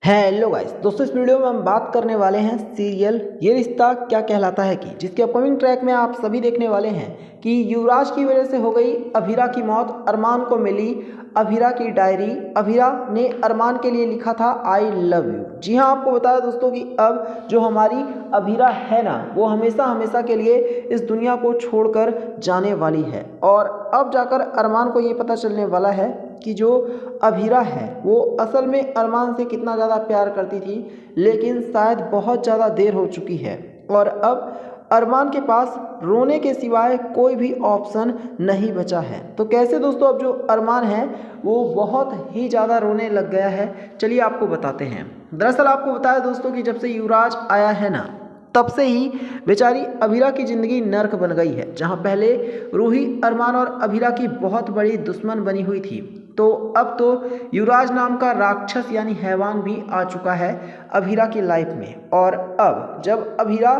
Hello guys दोस्तों, इस video में हम बात करने वाले हैं सीरियल ये रिश्ता क्या कहलाता है की जिसके अपकमिंग ट्रैक में आप सभी देखने वाले हैं कि युवराज की वजह से हो गई अभीरा की मौत। अरमान को मिली अभीरा की डायरी। अभीरा ने अरमान के लिए लिखा था आई लव यू। जी हाँ, आपको बताया दोस्तों कि अब जो हमारी अभीरा है ना, वो हमेशा हमेशा के लिए इस दुनिया को छोड़कर जाने वाली है। और अब जाकर अरमान को ये पता चलने वाला है कि जो अभीरा है वो असल में अरमान से कितना ज़्यादा प्यार करती थी, लेकिन शायद बहुत ज़्यादा देर हो चुकी है और अब अरमान के पास रोने के सिवाय कोई भी ऑप्शन नहीं बचा है। तो कैसे दोस्तों, अब जो अरमान है वो बहुत ही ज़्यादा रोने लग गया है। चलिए आपको बताते हैं। दरअसल आपको बताया दोस्तों कि जब से युवराज आया है ना, तब से ही बेचारी अभीरा की ज़िंदगी नर्क बन गई है। जहां पहले रूही अरमान और अभीरा की बहुत बड़ी दुश्मन बनी हुई थी, तो अब तो युवराज नाम का राक्षस यानी हैवान भी आ चुका है अभीरा की लाइफ में। और अब जब अभीरा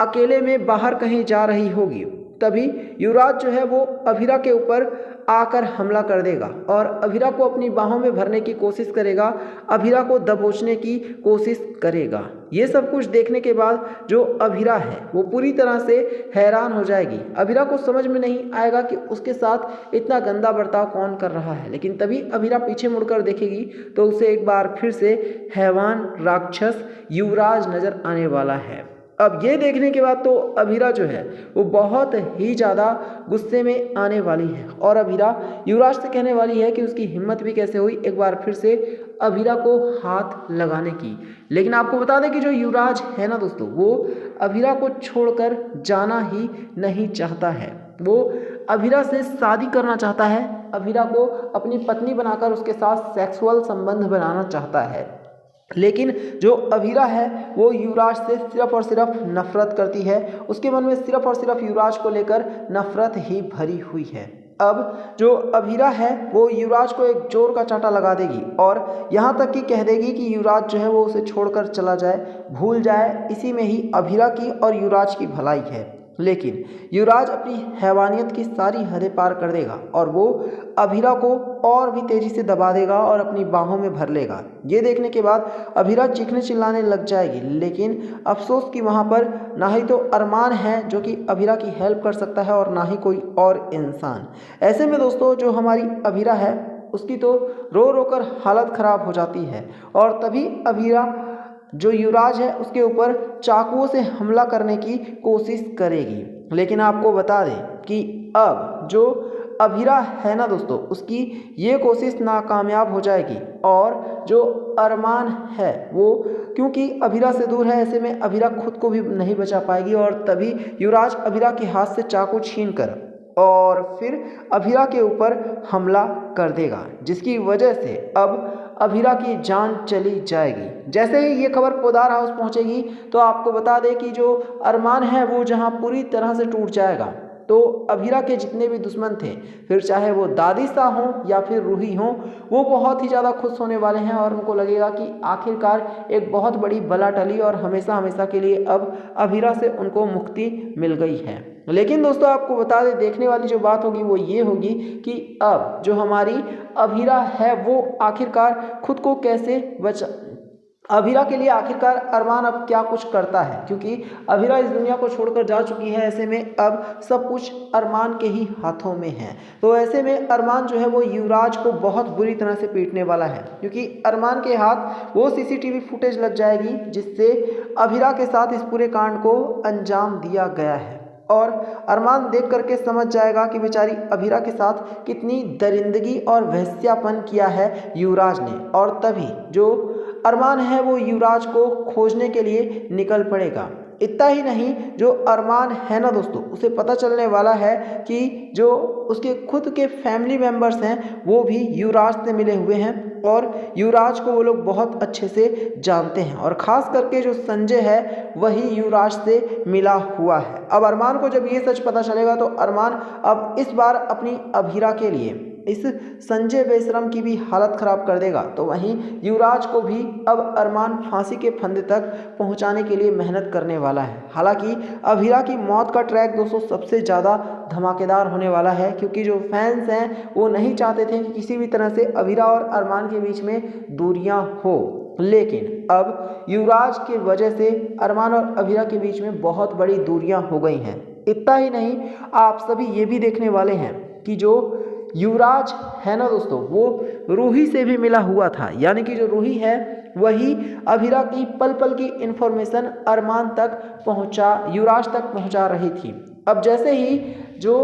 अकेले में बाहर कहीं जा रही होगी, तभी युवराज जो है वो अभीरा के ऊपर आकर हमला कर देगा और अभीरा को अपनी बाहों में भरने की कोशिश करेगा, अभीरा को दबोचने की कोशिश करेगा। ये सब कुछ देखने के बाद जो अभीरा है वो पूरी तरह से हैरान हो जाएगी। अभीरा को समझ में नहीं आएगा कि उसके साथ इतना गंदा बर्ताव कौन कर रहा है, लेकिन तभी अभीरा पीछे मुड़कर देखेगी तो उसे एक बार फिर से हैवान राक्षस युवराज नजर आने वाला है। अब ये देखने के बाद तो अभीरा जो है वो बहुत ही ज़्यादा गुस्से में आने वाली है और अभीरा युवराज से कहने वाली है कि उसकी हिम्मत भी कैसे हुई एक बार फिर से अभीरा को हाथ लगाने की। लेकिन आपको बता दें कि जो युवराज है ना दोस्तों, वो अभीरा को छोड़कर जाना ही नहीं चाहता है। वो अभीरा से शादी करना चाहता है, अभीरा को अपनी पत्नी बनाकर उसके साथ सेक्सुअल संबंध बनाना चाहता है। लेकिन जो अभीरा है वो युवराज से सिर्फ और सिर्फ नफरत करती है। उसके मन में सिर्फ और सिर्फ युवराज को लेकर नफरत ही भरी हुई है। अब जो अभीरा है वो युवराज को एक जोर का चांटा लगा देगी और यहाँ तक कि कह देगी कि युवराज जो है वो उसे छोड़कर चला जाए, भूल जाए। इसी में ही अभीरा की और युवराज की भलाई है। लेकिन युवराज अपनी हैवानियत की सारी हदें पार कर देगा और वो अभीरा को और भी तेजी से दबा देगा और अपनी बाहों में भर लेगा। ये देखने के बाद अभीरा चीखने चिल्लाने लग जाएगी, लेकिन अफसोस कि वहाँ पर ना ही तो अरमान है जो कि अभीरा की हेल्प कर सकता है और ना ही कोई और इंसान। ऐसे में दोस्तों जो हमारी अभीरा है उसकी तो रो रो कर हालत ख़राब हो जाती है और तभी अभीरा जो युवराज है उसके ऊपर चाकुओं से हमला करने की कोशिश करेगी। लेकिन आपको बता दें कि अब जो अभीरा है ना दोस्तों, उसकी ये कोशिश नाकामयाब हो जाएगी और जो अरमान है वो क्योंकि अभीरा से दूर है, ऐसे में अभीरा खुद को भी नहीं बचा पाएगी और तभी युवराज अभीरा के हाथ से चाकू छीनकर और फिर अभीरा के ऊपर हमला कर देगा, जिसकी वजह से अब अभीरा की जान चली जाएगी। जैसे ही ये खबर पोदार हाउस पहुंचेगी तो आपको बता दें कि जो अरमान है वो जहां पूरी तरह से टूट जाएगा, तो अभीरा के जितने भी दुश्मन थे, फिर चाहे वो दादी सा हों या फिर रूही हों, वो बहुत ही ज़्यादा खुश होने वाले हैं और उनको लगेगा कि आखिरकार एक बहुत बड़ी बला टली और हमेशा हमेशा के लिए अब अभीरा से उनको मुक्ति मिल गई है। लेकिन दोस्तों आपको बता दें, देखने वाली जो बात होगी वो ये होगी कि अब जो हमारी अभीरा है वो आखिरकार खुद को कैसे बचा, अभीरा के लिए आखिरकार अरमान अब क्या कुछ करता है, क्योंकि अभीरा इस दुनिया को छोड़कर जा चुकी है। ऐसे में अब सब कुछ अरमान के ही हाथों में है। तो ऐसे में अरमान जो है वो युवराज को बहुत बुरी तरह से पीटने वाला है, क्योंकि अरमान के हाथ वो सीसीटीवी फुटेज लग जाएगी जिससे अभीरा के साथ इस पूरे कांड को अंजाम दिया गया है। और अरमान देख करके समझ जाएगा कि बेचारी अभीरा के साथ कितनी दरिंदगी और वेश्यापन किया है युवराज ने। और तभी जो अरमान है वो युवराज को खोजने के लिए निकल पड़ेगा। इतना ही नहीं, जो अरमान है ना दोस्तों, उसे पता चलने वाला है कि जो उसके खुद के फैमिली मेम्बर्स हैं वो भी युवराज से मिले हुए हैं और युवराज को वो लोग बहुत अच्छे से जानते हैं और ख़ास करके जो संजय है वही युवराज से मिला हुआ है। अब अरमान को जब ये सच पता चलेगा तो अरमान अब इस बार अपनी अभीरा के लिए इस संजय बेशरम की भी हालत ख़राब कर देगा। तो वहीं युवराज को भी अब अरमान फांसी के फंदे तक पहुंचाने के लिए मेहनत करने वाला है। हालांकि अभीरा की मौत का ट्रैक दोस्तों सबसे ज़्यादा धमाकेदार होने वाला है, क्योंकि जो फैंस हैं वो नहीं चाहते थे कि किसी भी तरह से अभीरा और अरमान के बीच में दूरियां हो। लेकिन अब युवराज की वजह से अरमान और अभीरा के बीच में बहुत बड़ी दूरियां हो गई हैं। इतना ही नहीं, आप सभी ये भी देखने वाले हैं कि जो युवराज है ना दोस्तों, वो रूही से भी मिला हुआ था, यानी कि जो रूही है वही अभीरा की पल पल की इन्फॉर्मेशन अरमान तक युवराज तक पहुंचा रही थी। अब जैसे ही जो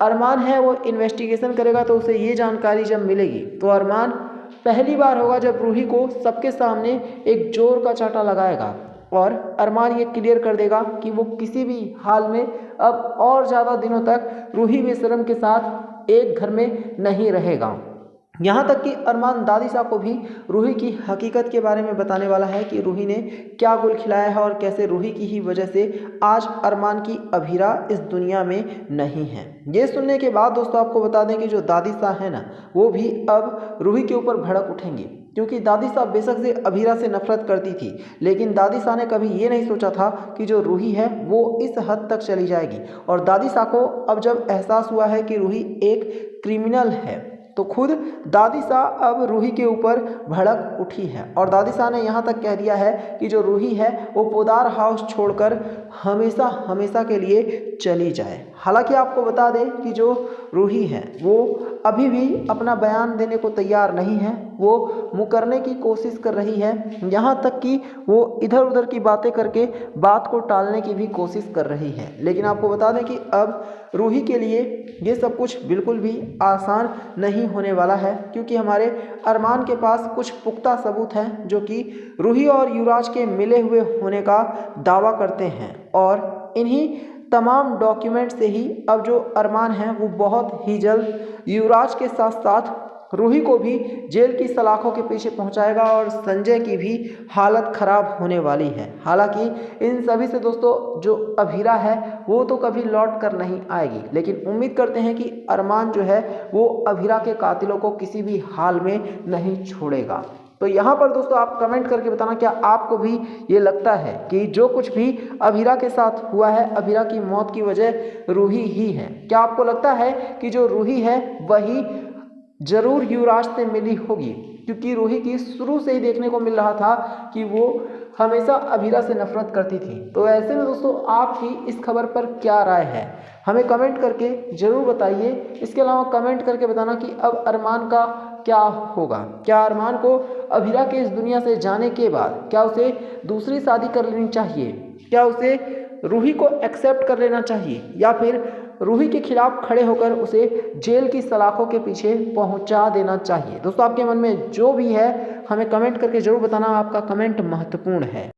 अरमान है वो इन्वेस्टिगेशन करेगा तो उसे ये जानकारी जब मिलेगी तो अरमान पहली बार होगा जब रूही को सबके सामने एक जोर का चांटा लगाएगा और अरमान ये क्लियर कर देगा कि वो किसी भी हाल में अब और ज़्यादा दिनों तक रूही बेशरम के साथ एक घर में नहीं रहेगा। यहाँ तक कि अरमान दादी साहब को भी रूही की हकीकत के बारे में बताने वाला है कि रूही ने क्या गुल खिलाया है और कैसे रूही की ही वजह से आज अरमान की अभीरा इस दुनिया में नहीं है। ये सुनने के बाद दोस्तों आपको बता दें कि जो दादी साहब है ना, वो भी अब रूही के ऊपर भड़क उठेंगी, क्योंकि दादी साहब बेशक से अभीरा से नफरत करती थी, लेकिन दादी साहब ने कभी ये नहीं सोचा था कि जो रूही है वो इस हद तक चली जाएगी। और दादी साहब को अब जब एहसास हुआ है कि रूही एक क्रिमिनल है तो खुद दादी साहब अब रूही के ऊपर भड़क उठी है और दादी साहब ने यहाँ तक कह दिया है कि जो रूही है वो पोदार हाउस छोड़कर हमेशा हमेशा के लिए चली जाए। हालांकि आपको बता दें कि जो रूही है वो अभी भी अपना बयान देने को तैयार नहीं है, वो मुकरने की कोशिश कर रही है, यहाँ तक कि वो इधर उधर की बातें करके बात को टालने की भी कोशिश कर रही है। लेकिन आपको बता दें कि अब रूही के लिए ये सब कुछ बिल्कुल भी आसान नहीं होने वाला है, क्योंकि हमारे अरमान के पास कुछ पुख्ता सबूत हैं जो कि रूही और युवराज के मिले हुए होने का दावा करते हैं। और इन्हीं तमाम डॉक्यूमेंट से ही अब जो अरमान है वो बहुत ही जल्द युवराज के साथ साथ रूही को भी जेल की सलाखों के पीछे पहुंचाएगा और संजय की भी हालत खराब होने वाली है। हालांकि इन सभी से दोस्तों जो अभीरा है वो तो कभी लौट कर नहीं आएगी, लेकिन उम्मीद करते हैं कि अरमान जो है वो अभीरा के कातिलों को किसी भी हाल में नहीं छोड़ेगा। तो यहाँ पर दोस्तों आप कमेंट करके बताना क्या आपको भी ये लगता है कि जो कुछ भी अभीरा के साथ हुआ है, अभीरा की मौत की वजह रूही ही है? क्या आपको लगता है कि जो रूही है वही जरूर युवराज से मिली होगी? क्योंकि रूही की शुरू से ही देखने को मिल रहा था कि वो हमेशा अभीरा से नफरत करती थी। तो ऐसे में दोस्तों आपकी इस खबर पर क्या राय है, हमें कमेंट करके ज़रूर बताइए। इसके अलावा कमेंट करके बताना कि अब अरमान का क्या होगा। क्या अरमान को अभीरा के इस दुनिया से जाने के बाद क्या उसे दूसरी शादी कर लेनी चाहिए? क्या उसे रूही को एक्सेप्ट कर लेना चाहिए, या फिर रूही के खिलाफ खड़े होकर उसे जेल की सलाखों के पीछे पहुंचा देना चाहिए? दोस्तों आपके मन में जो भी है हमें कमेंट करके ज़रूर बताना, आपका कमेंट महत्वपूर्ण है।